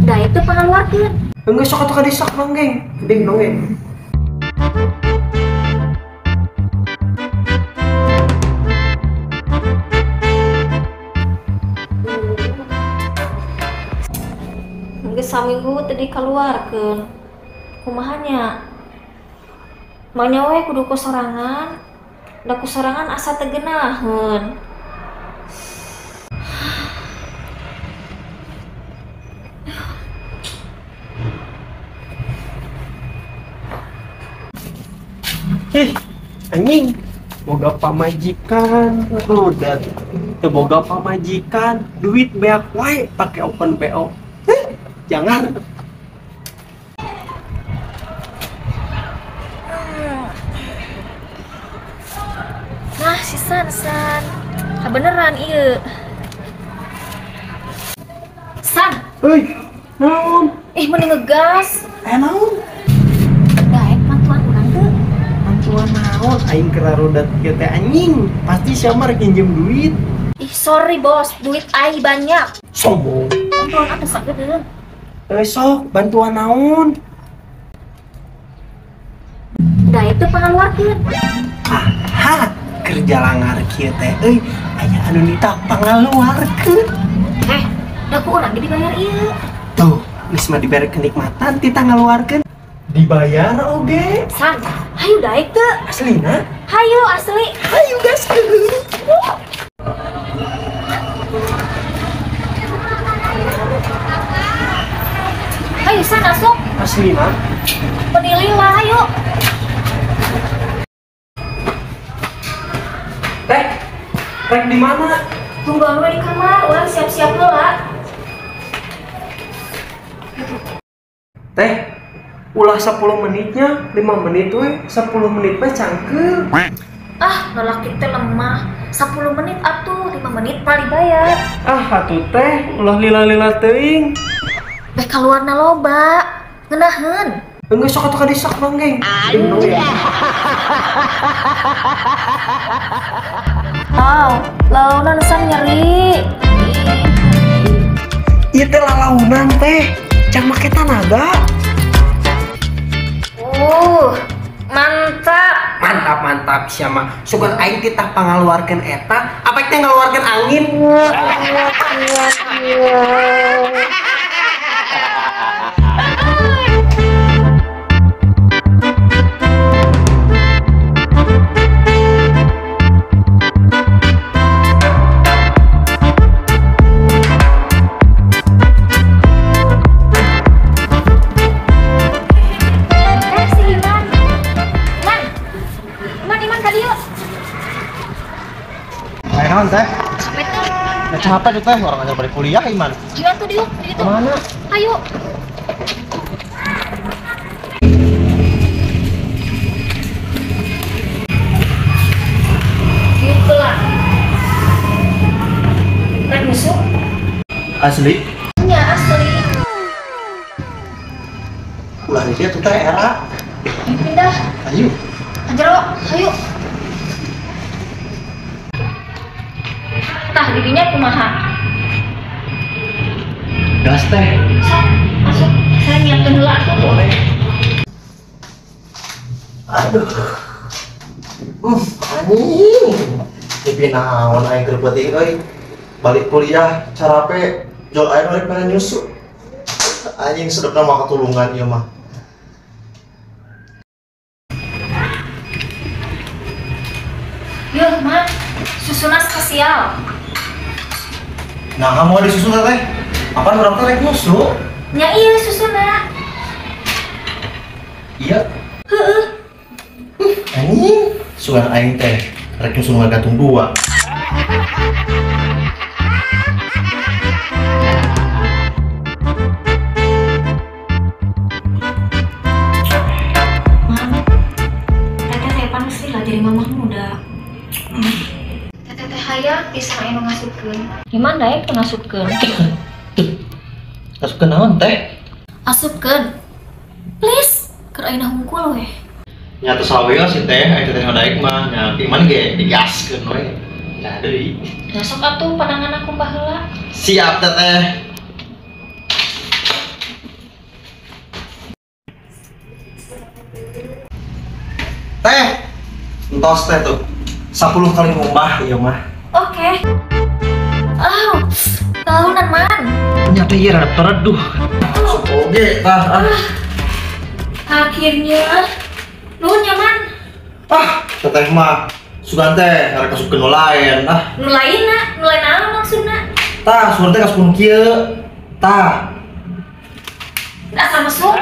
Da itu pangaluarkeun. Enggak sok atuh kadisak dongeng. Gede dongeng. Geus saminggu tadi kaluarkeun. Kumahanya? Manya we kudu kusorangan. Da kusorangan asa teu geunaheun. Anjing, boga pamajikan, udah teu boga pamajikan, duit beak wae pakai open PO. Jangan. Nah, si San. Beneran ieu. San, Hei, naon? mending ngegas. Naon? Daek mantuan urang teu. Mantuan naon? Aing kira rodat kieu teh anjing. Pasti siapa rek pinjem duit. Sorry bos, duit ai banyak. Sombong. Mantuan atuh sageudeung. Sok, bantuan naon? Daek teu pangaluarkeun. Aha, kerja langar kieu teh euy. Aya anu nita pangaluarkeun. Da ku urang ge dibayar ieu. Tuh, geus mah dibere kenikmatan ti ngaluarkeun. Dibayar oge. San, hayu daek teu. Aslina? Hayu asli. Hayu gaskeun. Hayu San asup. Aslina? Penilila hayu. Rek di mana? Tungguan we di kamar, urang siap-siap heula. Teh, ulah 10 menitnya, 5 menit we, 10 menit we cangkeul. Lalaki teh lemah. 10 menit atuh, 5 menit mah dibayar. Atuh teh, ulah lila-lila teuing. Beh kaluarna loba. Ngeunaheun. Enggak sok atuh kadisak dongeng. Launan San nyeri. Ieu teh lalaunan teh, can make tanaga. Mantap siapa sugan aing titah pangaluarkeun eta apa teh ngaluarkeun angin. Naon teh? Capek teh. Capek tuh teh, orang aja balik kuliah iman. Jiwan tuh diuk, di situ. Kemana? Ayo. Gitu lah. Kan busuk? Asli? Iya asli. Ulah dia tuh teh era. Pindah. Ayo. Anjero, ayo. Tah dirinya kumaha? Gas teh. Sok, masuk. Saya nyiapkeun heula atuh. Boleh. Aduh. Anjing. Tapi naon aing keur peuting euy. Balik kuliah carape jol aing rek pengen nyusu. Anjing sedepna mah katulungan ieu mah. Yuh, mah. Susuna spesial. Nah, kamu ada susu teh? Apaan orang teh rek nyusu? Nya ieu susuna. Iya. Heeh. Anjing, sugan aing teh rek nyusu ngagantung dua. Teteh panas sih lah jadi mamah muda. Teteh hayang bisa anu ngasupkeun. Gimana ya ngasupkeun? Masuk ke naon teh? Asupkeun. Please, keur ayeuna hungkul we. Nyata saweya si teh, aya teh ngadaek mah, nya piman ge digaskeun we. Nah deui. Nah sok atuh pandangan aku baheula. Siap teteh. Teh, entos teh tuh 10 kali ngumbah iya mah. Oke. Oh, tahunan man. Nyata iya rada tereduh. Oke, Akhirnya, nuhun nyaman. teteh mah sugan teh ngarek kasupkeun nu lain. Nulain naon maksudna? Tah, sugan teh kasupkeun kieu. Tah. Asa mesuk.